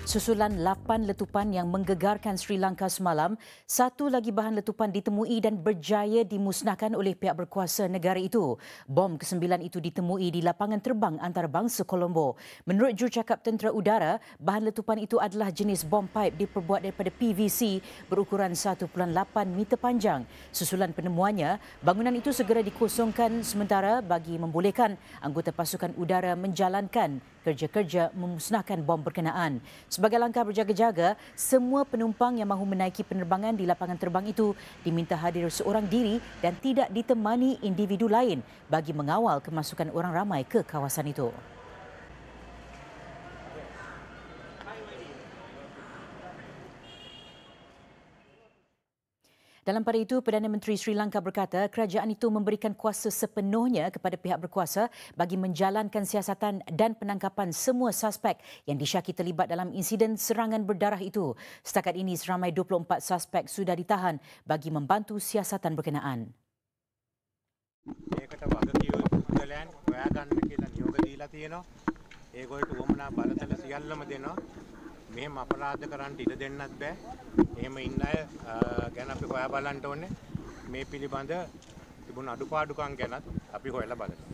Susulan 8 letupan yang menggegarkan Sri Lanka semalam, satu lagi bahan letupan ditemui dan berjaya dimusnahkan oleh pihak berkuasa negara itu. Bom ke-9 itu ditemui di lapangan terbang antarabangsa Colombo. Menurut jurucakap tentera udara, bahan letupan itu adalah jenis bom pipe diperbuat daripada PVC berukuran 1.8 meter panjang. Susulan penemuannya, bangunan itu segera dikosongkan sementara bagi membolehkan anggota pasukan udara menjalankan kerja-kerja memusnahkan bom berkenaan. Sebagai langkah berjaga-jaga, semua penumpang yang mahu menaiki penerbangan di lapangan terbang itu diminta hadir seorang diri dan tidak ditemani individu lain bagi mengawal kemasukan orang ramai ke kawasan itu. Dalam pada itu, Perdana Menteri Sri Lanka berkata kerajaan itu memberikan kuasa sepenuhnya kepada pihak berkuasa bagi menjalankan siasatan dan penangkapan semua suspek yang disyaki terlibat dalam insiden serangan berdarah itu. Setakat ini, seramai 24 suspek sudah ditahan bagi membantu siasatan berkenaan. ඒකට වගකීම් පුද්ගලයන් හොයාගන්න කියලා නියෝග දීලා තියෙනවා. ඒගොල්ලන්ට උවමනා බලතල සියල්ලම දෙනවා. මෙහෙම අපරාධ කරන්න ඉඩ දෙන්නත් බෑ. එහෙම ඉන්න අය ගැන අපි හොයා බලන්න ඕනේ. මේ පිළිබඳ තිබුණු අඩුපාඩුකම් ගැනත් අපි හොයලා බලමු.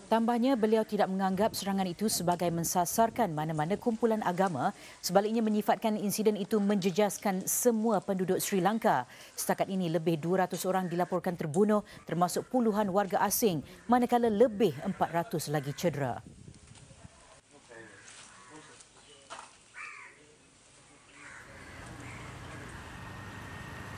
Tambahnya, beliau tidak menganggap serangan itu sebagai mensasarkan mana-mana kumpulan agama, sebaliknya menyifatkan insiden itu menjejaskan semua penduduk Sri Lanka. Setakat ini, lebih 200 orang dilaporkan terbunuh termasuk puluhan warga asing, manakala lebih 400 lagi cedera.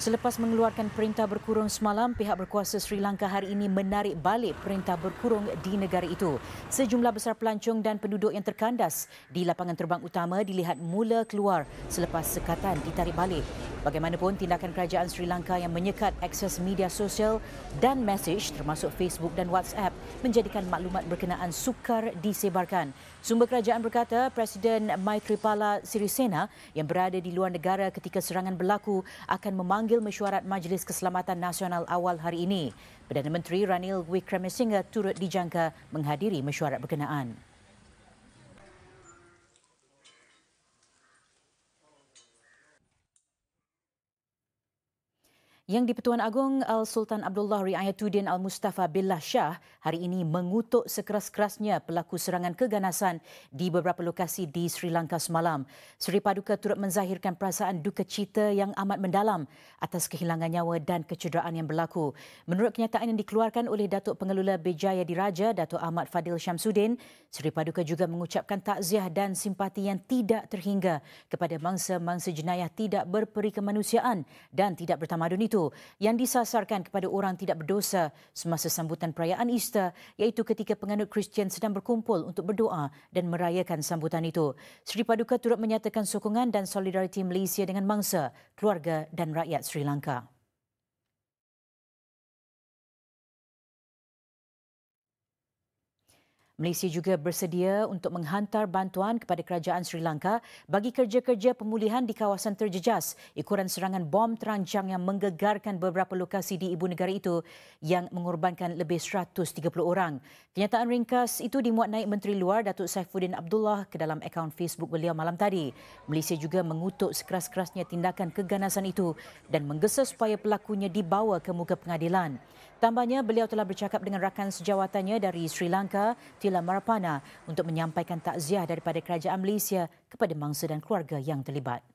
Selepas mengeluarkan perintah berkurung semalam, pihak berkuasa Sri Lanka hari ini menarik balik perintah berkurung di negara itu. Sejumlah besar pelancong dan penduduk yang terkandas di lapangan terbang utama dilihat mula keluar selepas sekatan ditarik balik. Bagaimanapun, tindakan kerajaan Sri Lanka yang menyekat akses media sosial dan mesej termasuk Facebook dan WhatsApp menjadikan maklumat berkenaan sukar disebarkan. Sumber kerajaan berkata Presiden Maitripala Sirisena yang berada di luar negara ketika serangan berlaku akan memanggil mesyuarat Majlis Keselamatan Nasional awal hari ini. Perdana Menteri Ranil Wickremesinghe turut dijangka menghadiri mesyuarat berkenaan. Yang di-Pertuan Agong Al-Sultan Abdullah Riayatuddin Al-Mustafa Billah Shah hari ini mengutuk sekeras-kerasnya pelaku serangan keganasan di beberapa lokasi di Sri Lanka semalam. Seri Paduka turut menzahirkan perasaan duka cita yang amat mendalam atas kehilangan nyawa dan kecederaan yang berlaku. Menurut kenyataan yang dikeluarkan oleh Datuk Pengelola Bijaya Diraja, Datuk Ahmad Fadil Syamsuddin, Seri Paduka juga mengucapkan takziah dan simpati yang tidak terhingga kepada mangsa-mangsa jenayah tidak berperi kemanusiaan dan tidak bertamadun itu yang disasarkan kepada orang tidak berdosa semasa sambutan perayaan Easter, iaitu ketika penganut Kristian sedang berkumpul untuk berdoa dan merayakan sambutan itu. Seri Paduka turut menyatakan sokongan dan solidariti Malaysia dengan mangsa, keluarga dan rakyat Sri Lanka. Malaysia juga bersedia untuk menghantar bantuan kepada kerajaan Sri Lanka bagi kerja-kerja pemulihan di kawasan terjejas ikuran serangan bom terancang yang menggegarkan beberapa lokasi di ibu negara itu yang mengorbankan lebih 130 orang. Kenyataan ringkas itu dimuat naik Menteri Luar Datuk Saifuddin Abdullah ke dalam akaun Facebook beliau malam tadi. Malaysia juga mengutuk sekeras-kerasnya tindakan keganasan itu dan menggesa supaya pelakunya dibawa ke muka pengadilan. Tambahnya, beliau telah bercakap dengan rakan sejawatannya dari Sri Lanka, Tila Marapana, untuk menyampaikan takziah daripada kerajaan Malaysia kepada mangsa dan keluarga yang terlibat.